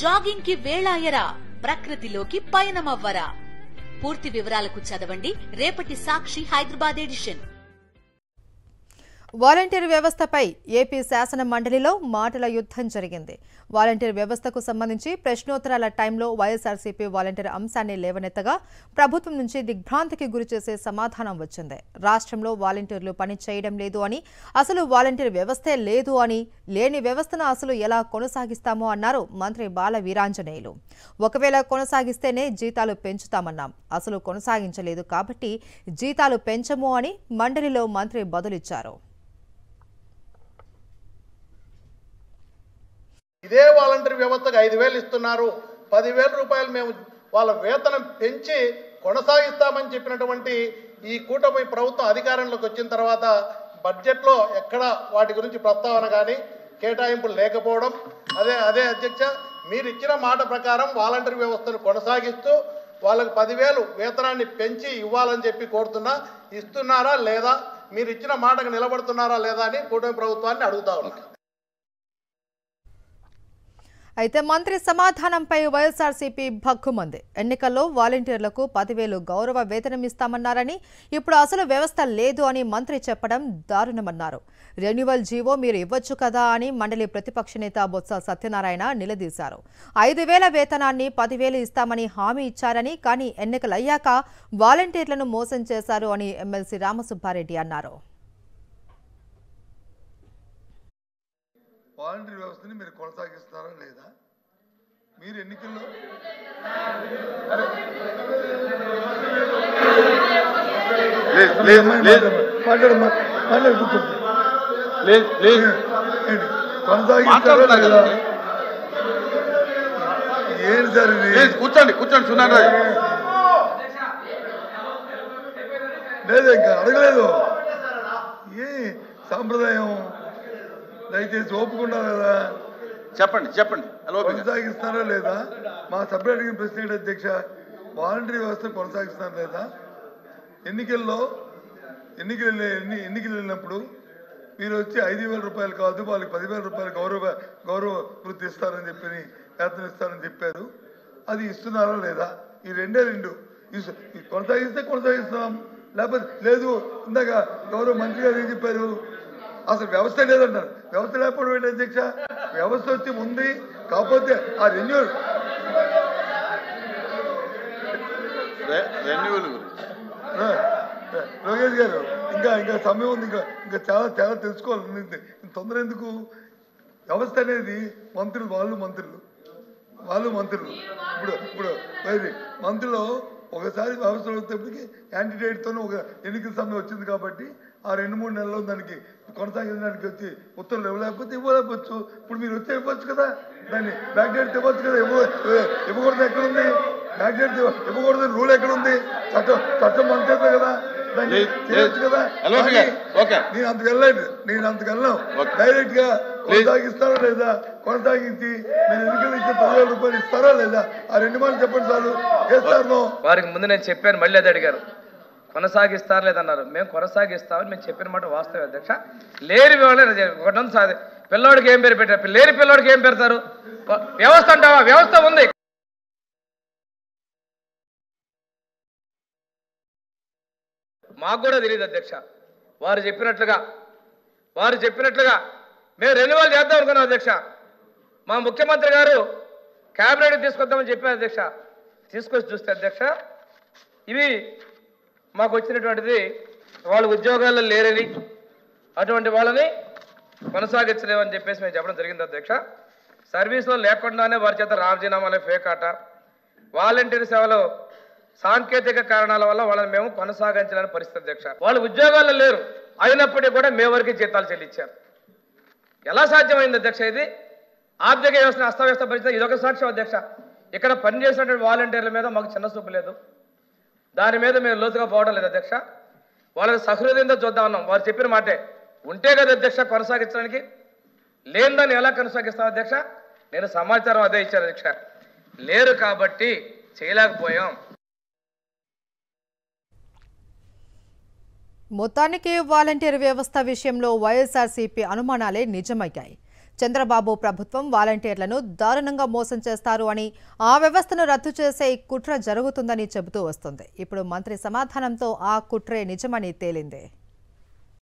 Jogging కి వేళాయరా, ప్రకృతిలోకి పయనమవ్వరా? పూర్తి వివరాలకు చదవండి రేపటి సాక్షి హైదరాబాద్ ఎడిషన్. వాలంటీర్ వ్యవస్థపై ఏపీ శాసన మండలిలో మాటల యుద్ధం జరిగింది. వాలంటీర్ వ్యవస్థకు సంబంధించి ప్రశ్నోత్తరాల టైంలో వైఎస్ఆర్సీపీ వాలంటీర్ అంశాన్ని లేవనెత్తగా ప్రభుత్వం నుంచి దిగ్భ్రాంతికి గురిచేసే సమాధానం వచ్చింది. రాష్ట్రంలో వాలంటీర్లు పని చేయడం లేదు అని, అసలు వాలంటీర్ వ్యవస్థే లేదు అని, లేని వ్యవస్థను అసలు ఎలా కొనసాగిస్తామో అన్నారు మంత్రి బాల వీరాంజనేయులు. ఒకవేళ కొనసాగిస్తేనే జీతాలు పెంచుతామన్నాం, అసలు కొనసాగించలేదు కాబట్టి జీతాలు పెంచము అని మండలిలో మంత్రి బదులిచ్చారు. ఇదే వాలంటీర్ వ్యవస్థకు 5,000 ఇస్తున్నారు, 10,000 రూపాయలు మేము వాళ్ళ వేతనం పెంచి కొనసాగిస్తామని చెప్పినటువంటి ఈ కూటమి ప్రభుత్వం అధికారంలోకి వచ్చిన తర్వాత బడ్జెట్లో ఎక్కడ వాటి గురించి ప్రస్తావన కానీ కేటాయింపులు లేకపోవడం. అదే అధ్యక్ష, మీరు ఇచ్చిన మాట ప్రకారం వాలంటీర్ వ్యవస్థను కొనసాగిస్తూ వాళ్ళకి 10,000 వేతనాన్ని పెంచి ఇవ్వాలని చెప్పి కోరుతున్నా. ఇస్తున్నారా లేదా, మీరు ఇచ్చిన మాటకు నిలబడుతున్నారా లేదా అని కూటమి ప్రభుత్వాన్ని అడుగుతా ఉన్నారు. అయితే మంత్రి సమాధానంపై వైఎస్ఆర్సీపీ భగ్గుమంది. ఎన్నికల్లో వాలంటీర్లకు 10,000 గౌరవ వేతనం ఇస్తామన్నారని, ఇప్పుడు అసలు వ్యవస్థ లేదు అని మంత్రి చెప్పడం దారుణమన్నారు. రెన్యువల్ జీవో మీరు ఇవ్వచ్చు కదా అని మండలి ప్రతిపక్ష నేత బొత్స సత్యనారాయణ నిలదీశారు. 5,000 వేతనాన్ని 10,000 ఇస్తామని హామీ ఇచ్చారని, కానీ ఎన్నికలయ్యాక వాలంటీర్లను మోసం చేశారు అని ఎమ్మెల్సీ రామసుబ్బారెడ్డి అన్నారు. వాలంటీర్ వ్యవస్థని మీరు కొనసాగిస్తారా లేదా? మీరు ఎన్నికల్లో కొనసాగిస్తారా లేదా? ఏంటి సార్ ఇది? కూర్చోండి సున్నారా? లేదు, ఇంకా అడగలేదు. ఏ సాంప్రదాయం, దయచేసి ఒప్పుకున్నారు కదా, చెప్పండి కొనసాగిస్తారా లేదా? మా సభ్యులు అడిగిన ప్రశ్న ఏంటి అధ్యక్ష, వాలంటరీ వ్యవస్థ కొనసాగిస్తారా లేదా? ఎన్నికలు వెళ్ళినప్పుడు మీరు వచ్చి 5,000 రూపాయలు కాదు, వాళ్ళకి 10,000 రూపాయలు గౌరవ వృత్తి ఇస్తారని చెప్పి వేతనం ఇస్తారని చెప్పారు. అది ఇస్తున్నారా లేదా? ఈ రెండు కొనసాగిస్తే కొనసాగిస్తాం, లేకపోతే లేదు. ఇందాక గౌరవ మంత్రి గారు ఏం చెప్పారు, అసలు వ్యవస్థ లేదంటారు. వ్యవస్థ లేకపోవడం ఏంటి అధ్యక్ష? వ్యవస్థ వచ్చి ఉంది, కాకపోతే ఆ రెన్యూవల్ లోకేష్ గారు ఇంకా సమయం ఉంది, ఇంకా చాలా తెలుసుకోవాలి. తొందర ఎందుకు? వ్యవస్థ అనేది వాళ్ళు మంత్రులు ఇప్పుడు మంత్రులు ఒకసారి వ్యవస్థ వచ్చేప్పటికి యాంటీడేట్తో ఒక ఎన్నికల సమయం వచ్చింది కాబట్టి ఆ 2-3 నెలల్లో దానికి కొనసాగించడానికి వచ్చి ఉత్తర్వులు ఇవ్వలేకపోవచ్చు. ఇప్పుడు మీరు వచ్చి ఇవ్వచ్చు కదా, దాన్ని బ్యాక్ డేట్ ఇవ్వచ్చు కదా. ఇవ్వకూడదు ఎక్కడుంది? బ్యాక్ డేట్ ఇవ్వకూడదు రూల్ ఎక్కడుంది? చట్టం మన చేత కదా, దాన్ని చేయొచ్చు కదా. నేను అంతకు వెళ్ళాను. డైరెక్ట్ గా కొనసాగిస్తారా లేదా? కొనసాగించి మీరు ఎన్నికలు ఇచ్చే 10,000 రూపాయలు ఇస్తారా లేదా? ఆ 2 మాటలు చెప్పండి చాలు. చేస్తాను. వారికి ముందు నేను చెప్పాను, మళ్ళీ అది అడిగారు, కొనసాగిస్తారు లేదన్నారు. మేము కొనసాగిస్తామని మేము చెప్పిన మాట వాస్తవం అధ్యక్ష. లేని ఒకటి సార్, పిల్లోడికి ఏం పేరు పెట్టారు? లేని పిల్లోడికి ఏం పెడతారు? వ్యవస్థ అంటావా? వ్యవస్థ ఉంది. మాకు కూడా తెలియదు అధ్యక్ష. వారు చెప్పినట్లుగా మేము రెన్యువల్ చేద్దాం అనుకున్నాం అధ్యక్ష. మా ముఖ్యమంత్రి గారు క్యాబినెట్ తీసుకొద్దామని చెప్పారు అధ్యక్ష. తీసుకొచ్చి చూస్తే అధ్యక్ష, ఇవి మాకు వచ్చినటువంటిది వాళ్ళు ఉద్యోగాల్లో లేరని, అటువంటి వాళ్ళని కొనసాగించలేమని చెప్పేసి మేము చెప్పడం జరిగింది అధ్యక్ష. సర్వీస్లో లేకుండానే వారి చేత రాజీనామాలే ఫేక్ ఆట, వాలంటీర్ సేవలో సాంకేతిక కారణాల వల్ల వాళ్ళని మేము కొనసాగించలేని పరిస్థితి అధ్యక్ష. వాళ్ళు ఉద్యోగాల్లో లేరు, అయినప్పటికీ కూడా మే వరకు జీతాలు చెల్లించారు. ఎలా సాధ్యమైంది అధ్యక్ష? ఇది ఆర్థిక వ్యవస్థను అస్తవ్యస్త పరిస్థితి. ఇదొక సాక్ష్యం అధ్యక్ష. ఇక్కడ పనిచేసినటువంటి వాలంటీర్ల మీద మాకు చిన్న చూపు లేదు, దాని మీద మేము లోతుగా పోవడం లేదు అధ్యక్ష. వాళ్ళని సహృదయంతో చూద్దాం అన్నాం. వారు చెప్పిన మాటే ఉంటే కదా అధ్యక్ష కొనసాగించడానికి, లేని దాన్ని ఎలా కొనసాగిస్తాం అధ్యక్ష? నేను సమాచారం అదే ఇచ్చాను అధ్యక్ష. లేరు కాబట్టి చేయలేకపోయాం. మొత్తానికి వాలంటీర్ వ్యవస్థ విషయంలో వైఎస్ఆర్సీపీ అనుమానాలే నిజమయ్యాయి. చంద్రబాబు ప్రభుత్వం వాలంటీర్లను దారుణంగా మోసం చేస్తారు అని, ఆ వ్యవస్థను రద్దు చేసే కుట్ర జరుగుతుందని చెబుతూ వస్తుంది. ఇప్పుడు మంత్రి సమాధానంతో ఆ కుట్రే నిజమని తేలింది.